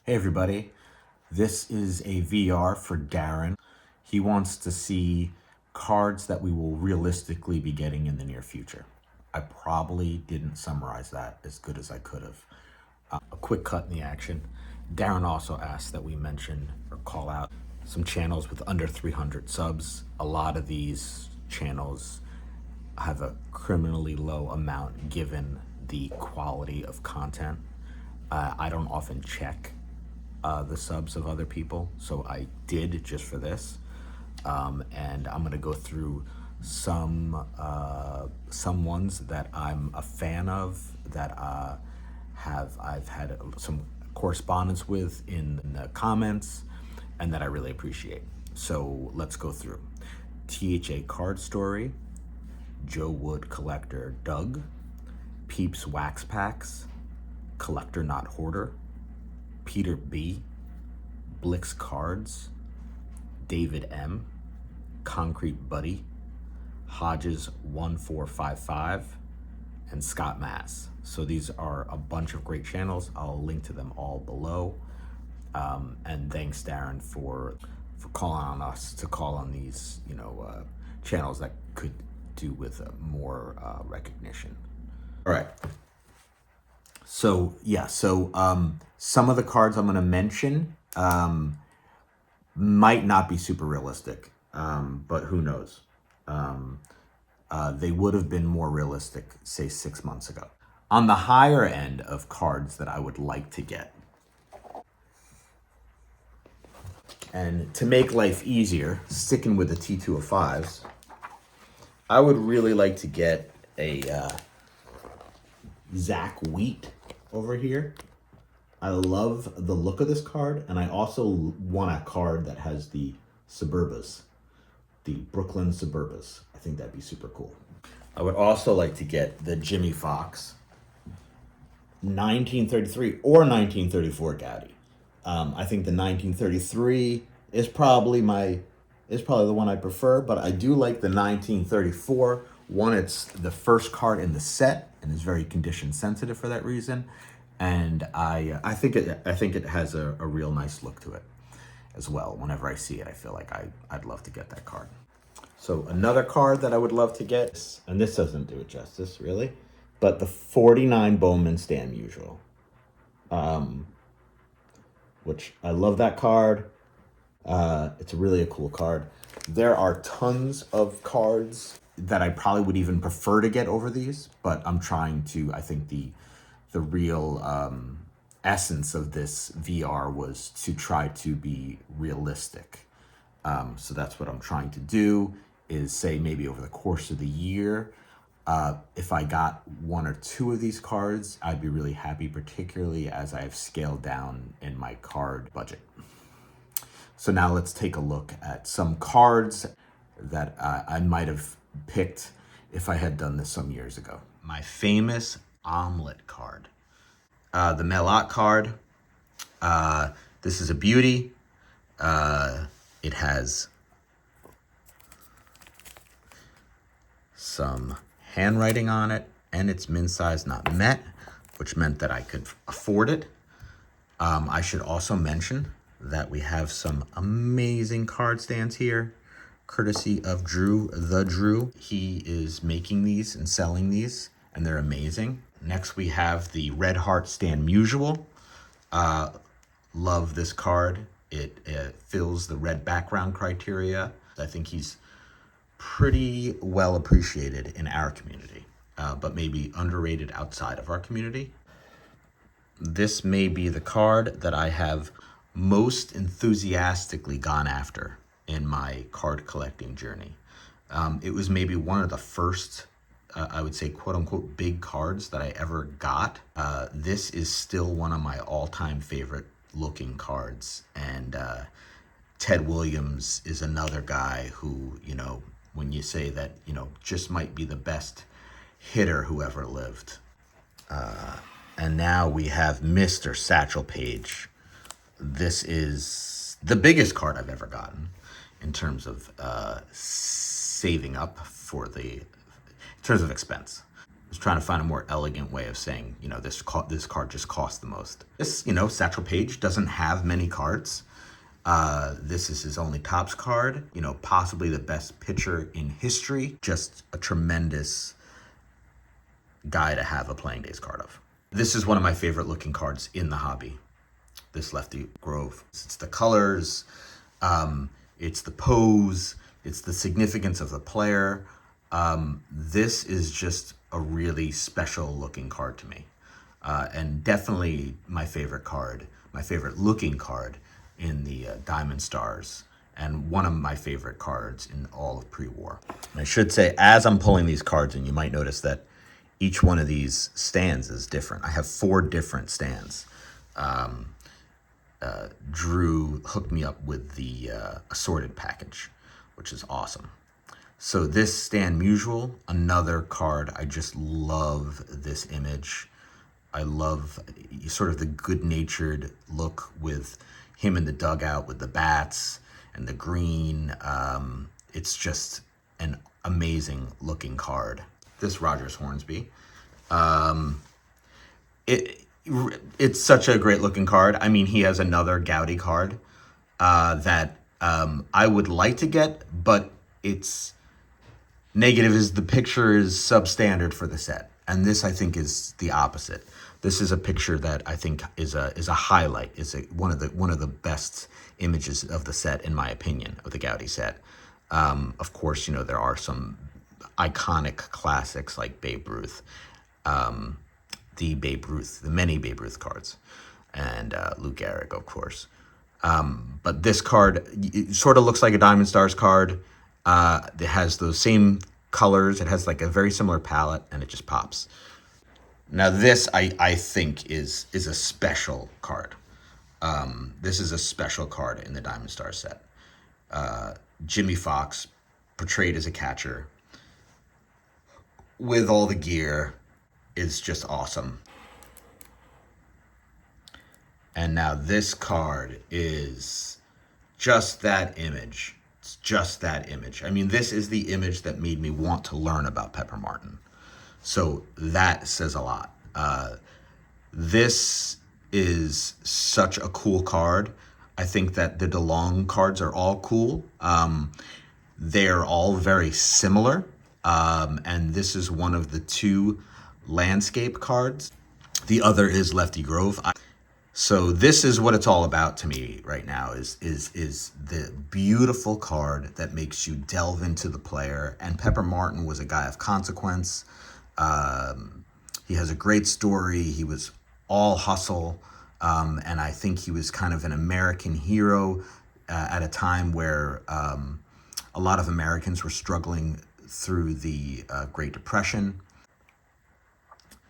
Hey everybody, this is a VR for Darren. He wants to see cards that we will realistically be getting in the near future. I probably didn't summarize that as good as I could have. A quick cut in the action. Darren also asked that we mention or call out some channels with under 300 subs. A lot of these channels have a criminally low amount given the quality of content. I don't often check the subs of other people, so I did just for this. And I'm gonna go through some ones that I'm a fan of, that I've had some correspondence with in the comments, and that I really appreciate. So let's go through. THA Card Story, JoeWoodCollector Doug, Peeps Wax Packs, Collector Not Hoarder, Peter B, Blix Cards, David M, Concrete Buddy, Hodges 1455, and Scott Mass. So these are a bunch of great channels. I'll link to them all below. And thanks, Darren, for calling on us to call on these, channels that could do with more recognition. All right. So yeah, some of the cards I'm going to mention might not be super realistic, but who knows? They would have been more realistic, say 6 months ago. On the higher end of cards that I would like to get, and to make life easier, sticking with the T2 of fives, I would really like to get a Zach Wheat over here. I love the look of this card, and I also want a card that has the Suburbas, the Brooklyn Suburbas. I think that'd be super cool. I would also like to get the Jimmy Fox 1933 or 1934 Gaudi. I think the 1933 is probably the one I prefer, but I do like the 1934 one. It's the first card in the set and is very condition sensitive for that reason. And I think it has a real nice look to it as well. Whenever I see it, I feel like I'd love to get that card. So another card that I would love to get, and this doesn't do it justice really, but the 49 Bowman Stand Usual, which I love that card. It's really a cool card. There are tons of cards that I probably would even prefer to get over these, but I'm trying to, I think the real essence of this VR was to try to be realistic. So that's what I'm trying to do, is say maybe over the course of the year, if I got one or two of these cards, I'd be really happy, particularly as I've scaled down in my card budget. So now let's take a look at some cards that I might have picked if I had done this some years ago. My famous omelet card. The Melot card. This is a beauty. It has some handwriting on it, and it's min size not met, which meant that I could afford it. I should also mention that we have some amazing card stands here, courtesy of Drew the Drew. He is making these and selling these, and they're amazing. Next, we have the Red Heart Stand Mutual. Love this card. It fills the red background criteria. I think he's pretty well appreciated in our community, but maybe underrated outside of our community. This may be the card that I have most enthusiastically gone after in my card collecting journey. It was maybe one of the first, I would say, quote unquote, big cards that I ever got. This is still one of my all-time favorite looking cards. And Ted Williams is another guy who, when you say that, just might be the best hitter who ever lived. And now we have Mr. Satchel Paige. This is the biggest card I've ever gotten in terms of saving up for in terms of expense. was trying to find a more elegant way of saying, you know, this card just costs the most. This, you know, Satchel Paige doesn't have many cards. This is his only Topps card, you know, possibly the best pitcher in history. Just a tremendous guy to have a Playing Days card of. This is one of my favorite looking cards in the hobby, this Lefty Grove. It's the colors, it's the pose, it's the significance of the player. This is just a really special looking card to me. And definitely my favorite card, my favorite looking card in the Diamond Stars, and one of my favorite cards in all of pre-war. I should say, as I'm pulling these cards in, you might notice that each one of these stands is different. I have 4 different stands. Drew hooked me up with the assorted package, which is awesome. So this Stan Musial, another card. I just love this image. I love sort of the good-natured look with him in the dugout with the bats and the green. It's just an amazing looking card. This Rogers Hornsby. It's such a great looking card. I mean, he has another Gaudy card that I would like to get, but it's negative is the picture is substandard for the set. And this, I think, is the opposite. This is a picture that I think is a highlight, one of the best images of the set, in my opinion, of the Gaudy set. Of course, you know, there are some iconic classics like Babe Ruth, the many Babe Ruth cards, and Lou Gehrig, of course. But this card, it sort of looks like a Diamond Stars card. It has those same colors. It has like a very similar palette, and it just pops. Now this, I think, is a special card. This is a special card in the Diamond Stars set. Jimmy Fox, portrayed as a catcher, with all the gear, is just awesome. And now this card is just that image. It's just that image. I mean, this is the image that made me want to learn about Pepper Martin. So that says a lot. This is such a cool card. I think that the DeLong cards are all cool. They're all very similar. And this is one of the 2 landscape cards. The other is Lefty Grove. So this is what it's all about to me right now, is the beautiful card that makes you delve into the player. And Pepper Martin was a guy of consequence. He has a great story. He was all hustle. And I think he was kind of an American hero at a time where a lot of Americans were struggling through the Great Depression.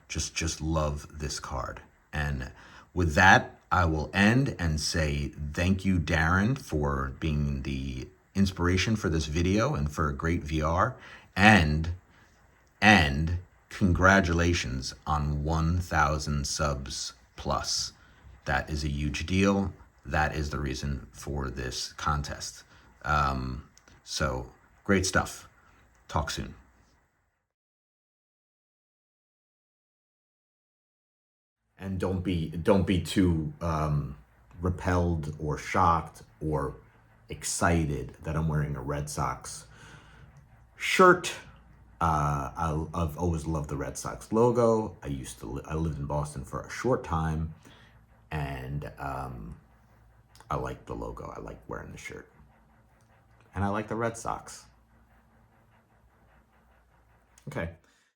Just love this card. And with that, I will end and say thank you, Darren, for being the inspiration for this video and for a great VR. And congratulations on 1,000 subs plus. That is a huge deal. That is the reason for this contest. So great stuff. Talk soon. And don't be too repelled or shocked or excited that I'm wearing a Red Sox shirt. I've always loved the Red Sox logo. I lived in Boston for a short time, and I like the logo. I like wearing the shirt, and I like the Red Sox. Okay.